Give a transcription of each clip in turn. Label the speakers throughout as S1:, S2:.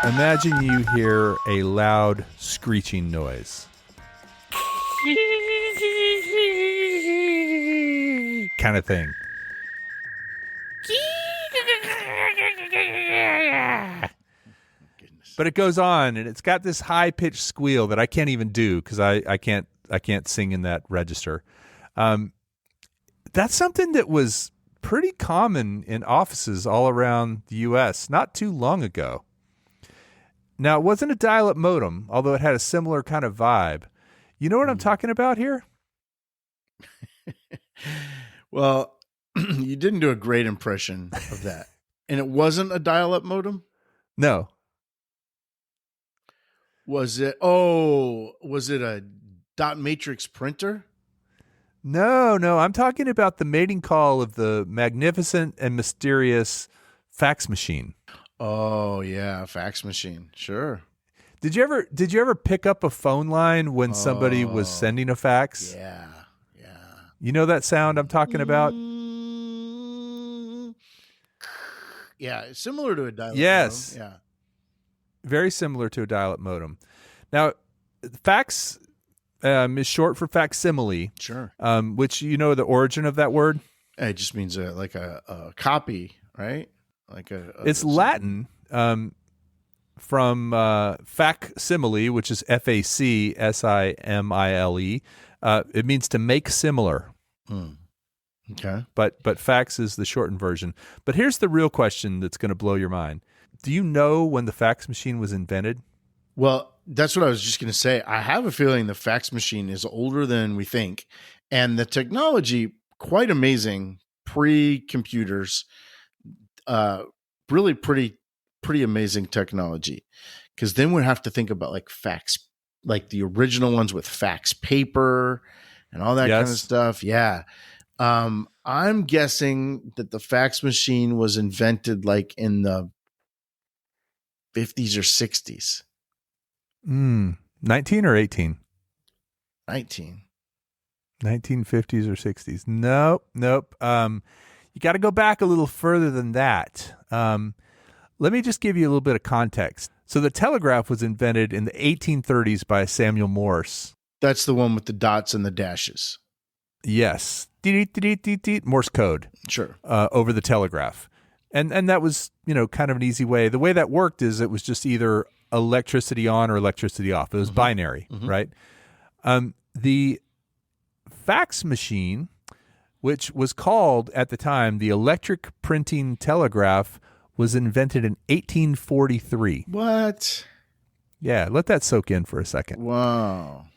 S1: Imagine you hear a loud screeching noise. Kind of thing. But it goes on, and it's got this high-pitched squeal that I can't even do because I can't sing in that register. That's something that was pretty common in offices all around the U.S. not too long ago. Now, it wasn't a dial-up modem, although it had a similar kind of vibe. You know what I'm talking about here?
S2: Well, you didn't do a great impression of that. And it wasn't a dial-up modem?
S1: No.
S2: Was it a dot matrix printer?
S1: No. I'm talking about the mating call of the magnificent and mysterious fax machine.
S2: Oh, yeah, fax machine. Sure.
S1: Did you ever pick up a phone line when somebody was sending a fax?
S2: Yeah.
S1: You know that sound I'm talking about?
S2: Yeah, it's similar to a dial-up
S1: Yes.
S2: modem. Yeah.
S1: Very similar to a dial-up modem. Now, fax is short for facsimile.
S2: Sure.
S1: Which, you know the origin of that word?
S2: It just means like a copy, right?
S1: It's Latin from facsimile, which is F-A-C-S-I-M-I-L-E. It means to make similar.
S2: Okay.
S1: But fax is the shortened version. But here's the real question that's going to blow your mind. Do you know when the fax machine was invented?
S2: Well, that's what I was just going to say. I have a feeling the fax machine is older than we think, and the technology quite amazing pre-computers. Really pretty amazing technology. Because then we'd have to think about like fax, like the original ones with fax paper and all that kind of stuff. Yeah. I'm guessing that the fax machine was invented like in the 50s or 60s.
S1: 19 or 18?
S2: 19.
S1: 1950s or 60s. Nope. You got to go back a little further than that. Let me just give you a little bit of context. So the telegraph was invented in the 1830s by Samuel Morse.
S2: That's the one with the dots and the dashes.
S1: Yes. Morse code.
S2: Sure.
S1: Over the telegraph. And that was, kind of an easy way. The way that worked is it was just either electricity on or electricity off. It was binary, right? The fax machine, which was called at the time the electric printing telegraph, was invented in 1843.
S2: What?
S1: Yeah, let that soak in for a second.
S2: Wow.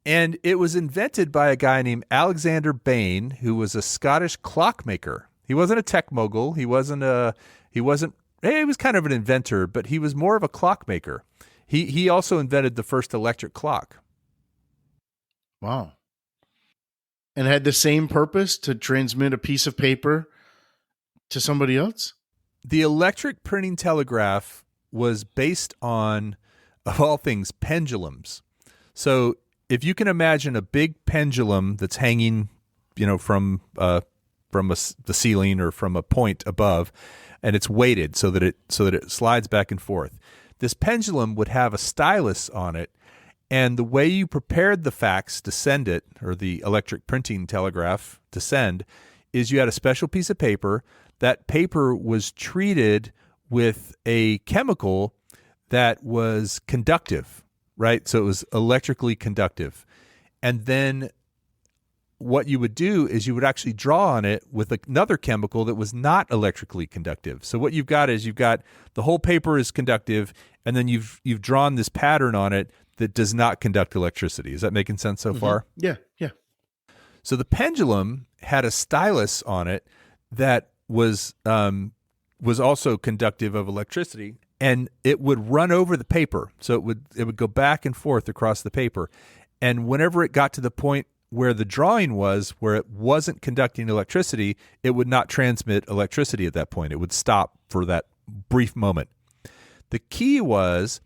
S1: And it was invented by a guy named Alexander Bain, who was a Scottish clockmaker. He wasn't a tech mogul. He was kind of an inventor, but he was more of a clockmaker. He also invented the first electric clock.
S2: Wow. And had the same purpose to transmit a piece of paper to somebody else?
S1: The electric printing telegraph was based on, of all things, pendulums. So if you can imagine a big pendulum that's hanging, from the ceiling or from a point above, and it's weighted so that it slides back and forth. This pendulum would have a stylus on it, and the way you prepared the fax to send it, or the electric printing telegraph to send, is you had a special piece of paper. That paper was treated with a chemical that was conductive, right? So it was electrically conductive. And then what you would do is you would actually draw on it with another chemical that was not electrically conductive. So what you've got is the whole paper is conductive, and then you've drawn this pattern on it that does not conduct electricity. Is that making sense so far?
S2: Yeah.
S1: So the pendulum had a stylus on it that was also conductive of electricity, and it would run over the paper. So it would go back and forth across the paper. And whenever it got to the point where the drawing was, where it wasn't conducting electricity, it would not transmit electricity at that point. It would stop for that brief moment. The key was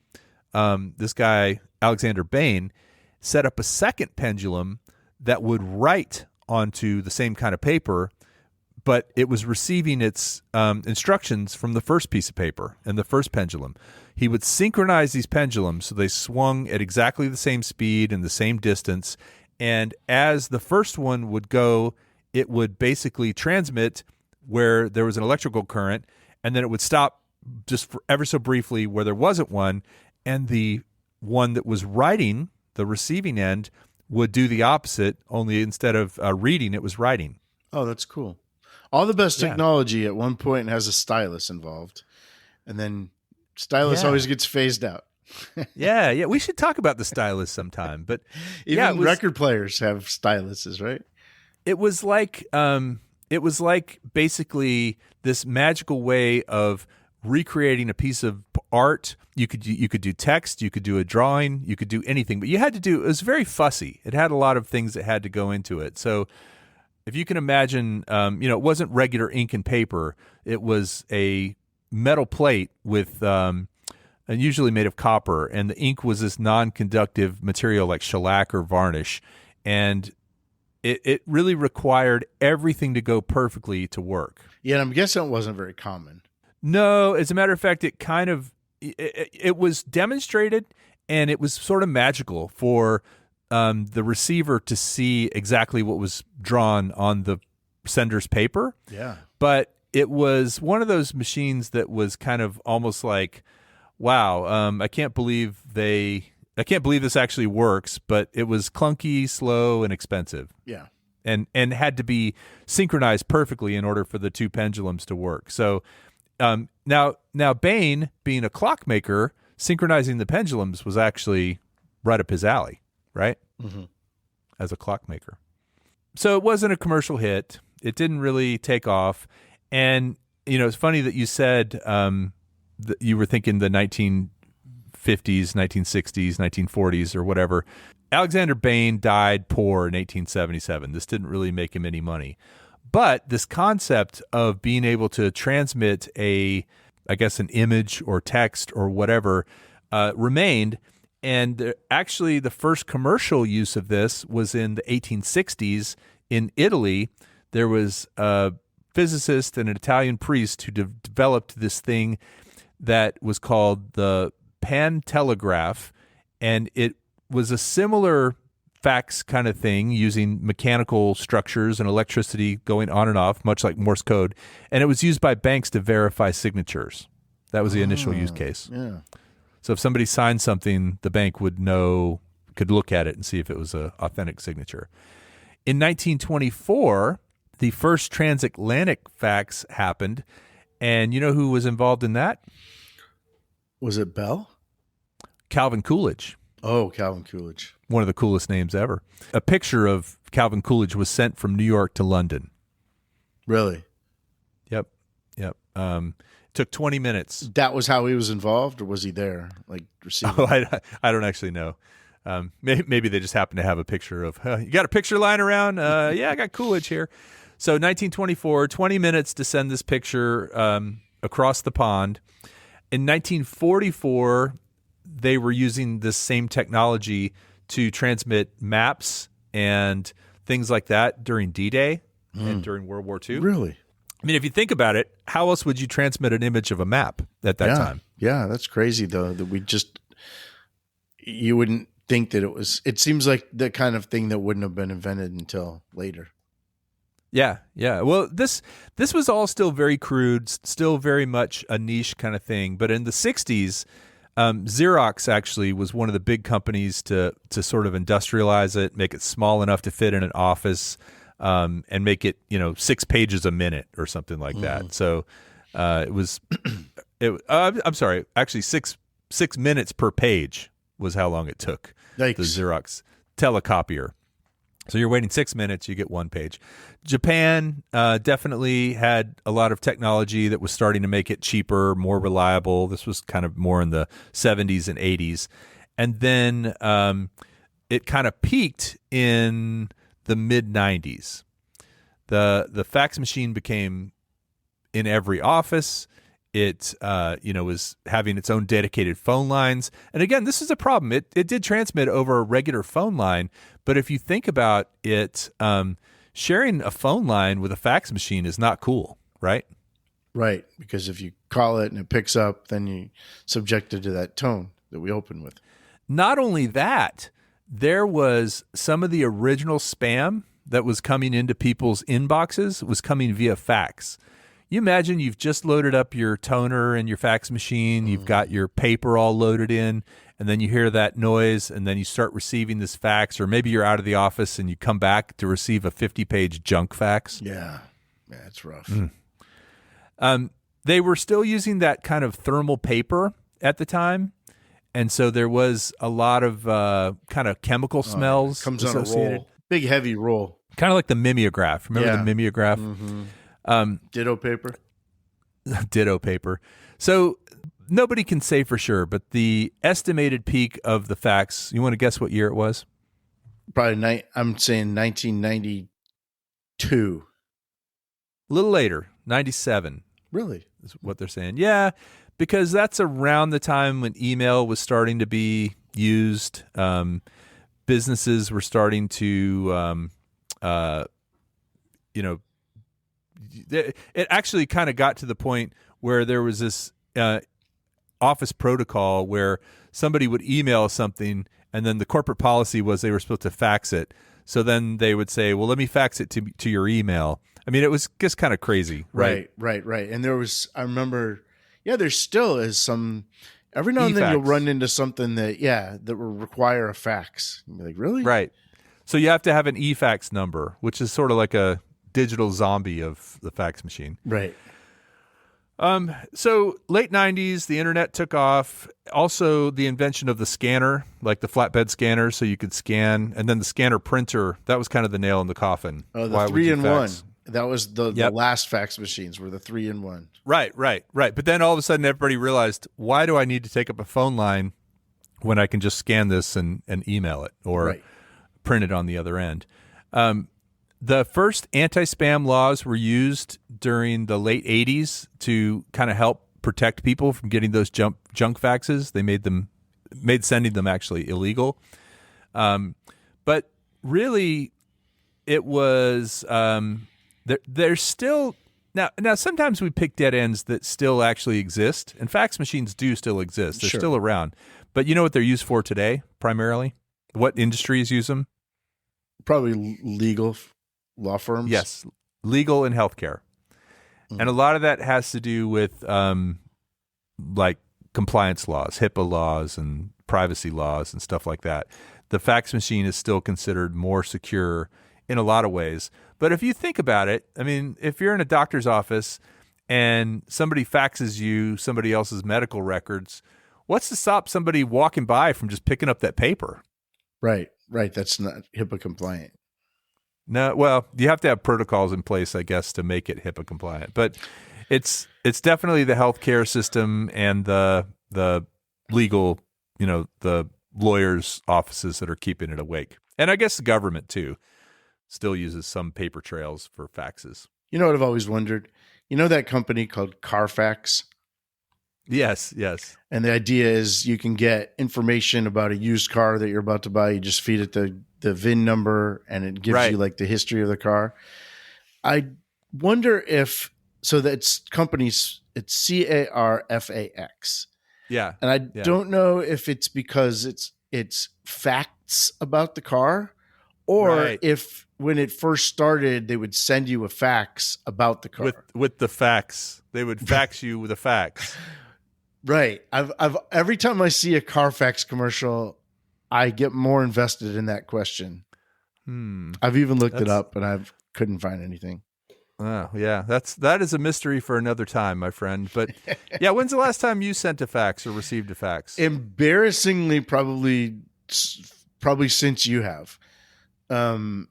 S1: this guy, Alexander Bain, set up a second pendulum that would write onto the same kind of paper, but it was receiving its instructions from the first piece of paper and the first pendulum. He would synchronize these pendulums so they swung at exactly the same speed and the same distance. And as the first one would go, it would basically transmit where there was an electrical current, and then it would stop just for ever so briefly where there wasn't one. And the one that was writing, the receiving end, would do the opposite, only instead of reading, it was writing.
S2: Oh, that's cool. All the best technology at one point has a stylus involved, and then stylus always gets phased out.
S1: yeah. We should talk about the stylus sometime. But
S2: even record players have styluses, right?
S1: It was like basically this magical way of recreating a piece of art. You could do text, you could do a drawing, you could do anything, but it was very fussy. It had a lot of things that had to go into it. So if you can imagine, it wasn't regular ink and paper. It was a metal plate with, and usually made of copper, and the ink was this non-conductive material like shellac or varnish, and it really required everything to go perfectly to work.
S2: Yeah, and I'm guessing it wasn't very common.
S1: No, as a matter of fact, it was demonstrated, and it was sort of magical for the receiver to see exactly what was drawn on the sender's paper.
S2: Yeah.
S1: But it was one of those machines that was kind of almost like, wow, I can't believe this actually works, but it was clunky, slow, and expensive.
S2: Yeah.
S1: And had to be synchronized perfectly in order for the two pendulums to work. So now Bain, being a clockmaker, synchronizing the pendulums was actually right up his alley, right?
S2: Mm-hmm.
S1: As a clockmaker. So it wasn't a commercial hit. It didn't really take off. And, it's funny that you said that you were thinking the 1950s, 1960s, 1940s, or whatever. Alexander Bain died poor in 1877. This didn't really make him any money. But this concept of being able to transmit an image or text or whatever remained. And actually, the first commercial use of this was in the 1860s in Italy. There was a physicist and an Italian priest who developed this thing that was called the telegraph, and it was a similar fax kind of thing using mechanical structures and electricity going on and off, much like Morse code. And it was used by banks to verify signatures. That was the initial use case.
S2: Yeah.
S1: So if somebody signed something, the bank could look at it and see if it was an authentic signature. In 1924, the first transatlantic fax happened. And you know who was involved in that?
S2: Was it Bell?
S1: Calvin Coolidge.
S2: Oh, Calvin Coolidge.
S1: One of the coolest names ever. A picture of Calvin Coolidge was sent from New York to London.
S2: Really?
S1: Yep. It took 20 minutes.
S2: That was how he was involved, or was he there, like receiving?
S1: Oh, I don't actually know. Maybe they just happened to have a picture of, you got a picture lying around? Yeah, I got Coolidge here. So 1924, 20 minutes to send this picture across the pond. In 1944, they were using this same technology to transmit maps and things like that during D-Day and during World War II.
S2: Really?
S1: I mean, if you think about it, how else would you transmit an image of a map at that time?
S2: Yeah, that's crazy, though, that you wouldn't think that it seems like the kind of thing that wouldn't have been invented until later.
S1: Yeah. Well, this was all still very crude, still very much a niche kind of thing. But in the 60s, Xerox actually was one of the big companies to sort of industrialize it, make it small enough to fit in an office, and make it 6 pages a minute or something like that. So it was I'm sorry, actually 6 minutes per page was how long it took.
S2: Yikes.
S1: The Xerox telecopier. So you're waiting 6 minutes, you get 1 page. Japan definitely had a lot of technology that was starting to make it cheaper, more reliable. This was kind of more in the 70s and 80s. And then it kind of peaked in the mid-90s. The fax machine became in every office. It was having its own dedicated phone lines. And again, this is a problem. It did transmit over a regular phone line, but if you think about it, sharing a phone line with a fax machine is not cool, right?
S2: Right. Because if you call it and it picks up, then you subjected to that tone that we open with.
S1: Not only that, there was some of the original spam that was coming into people's inboxes was coming via fax. You imagine you've just loaded up your toner and your fax machine, you've got your paper all loaded in, and then you hear that noise, and then you start receiving this fax, or maybe you're out of the office and you come back to receive a 50-page junk fax.
S2: Yeah. Yeah, it's rough.
S1: They were still using that kind of thermal paper at the time, and so there was a lot of kind of chemical smells
S2: Comes on a
S1: associated.
S2: roll. Big, heavy roll.
S1: Kind of like the mimeograph. Remember the mimeograph?
S2: Ditto paper.
S1: Ditto paper. So nobody can say for sure, but the estimated peak of the fax, you want to guess what year it was?
S2: Probably, I'm saying 1992.
S1: A little later, 97
S2: Really?
S1: is what they're saying. Yeah, because that's around the time when email was starting to be used. Businesses were starting to, it actually kind of got to the point where there was this office protocol where somebody would email something, and then the corporate policy was they were supposed to fax it. So then they would say, well, let me fax it to your email. I mean, it was just kind of crazy, right?
S2: Right. And there was, I remember, there still is some, every now and then you'll run into something that will require a fax. You'll be like, really?
S1: Right. So you have to have an e-fax number, which is sort of like a digital zombie of the fax machine.
S2: Right.
S1: So late 90s, the internet took off. Also, the invention of the scanner, like the flatbed scanner, so you could scan, and then the scanner printer. That was kind of the nail in the coffin.
S2: Oh, the 3-in-1. That was the last fax machines were the 3-in-1.
S1: Right. But then all of a sudden, everybody realized, why do I need to take up a phone line when I can just scan this and email it or print it on the other end? The first anti-spam laws were used during the late 80s to kind of help protect people from getting those junk faxes. They made sending them actually illegal. But really, it was there's still now. Sometimes we pick dead ends that still actually exist, and fax machines do still exist. They're still around. But you know what they're used for today, primarily? What industries use them?
S2: Probably legal. Law firms?
S1: Yes, legal and healthcare. And a lot of that has to do with like compliance laws, HIPAA laws and privacy laws and stuff like that. The fax machine is still considered more secure in a lot of ways. But if you think about it, I mean, if you're in a doctor's office and somebody faxes you somebody else's medical records, what's to stop somebody walking by from just picking up that paper?
S2: Right. That's not HIPAA compliant.
S1: No, well, you have to have protocols in place, I guess, to make it HIPAA compliant. But it's definitely the healthcare system and the legal, the lawyers' offices that are keeping it awake. And I guess the government, too, still uses some paper trails for faxes.
S2: You know what I've always wondered? You know that company called Carfax?
S1: Yes.
S2: And the idea is you can get information about a used car that you're about to buy. You just feed it the VIN number and it gives you like the history of the car. I wonder if, so that's companies, it's CARFAX.
S1: Yeah.
S2: And I don't know if it's because it's facts about the car or if when it first started, they would send you a fax about the car.
S1: With the fax. They would fax you with a fax.
S2: Right. I've every time I see a Carfax commercial, I get more invested in that question. I've even looked it up, and I couldn't find anything.
S1: Oh, yeah. That is a mystery for another time, my friend. But yeah, when's the last time you sent a fax or received a fax?
S2: Embarrassingly, probably since you have.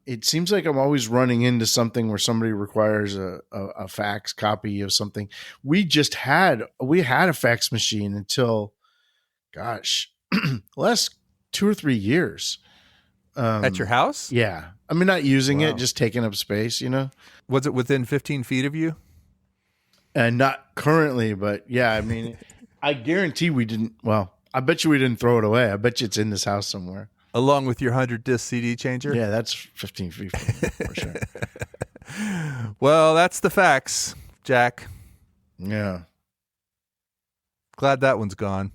S2: It seems like I'm always running into something where somebody requires a fax copy of something. We had a fax machine until, gosh, last 2 or 3 years.
S1: At your house?
S2: Yeah. I mean, not using it, just taking up space,
S1: Was it within 15 feet of you?
S2: And not currently, but yeah, I mean, I guarantee we didn't, well, I bet you we didn't throw it away. I bet you it's in this house somewhere.
S1: Along with your 100-disc CD changer?
S2: Yeah, that's 15 feet for sure.
S1: Well, that's the facts, Jack.
S2: Yeah.
S1: Glad that one's gone.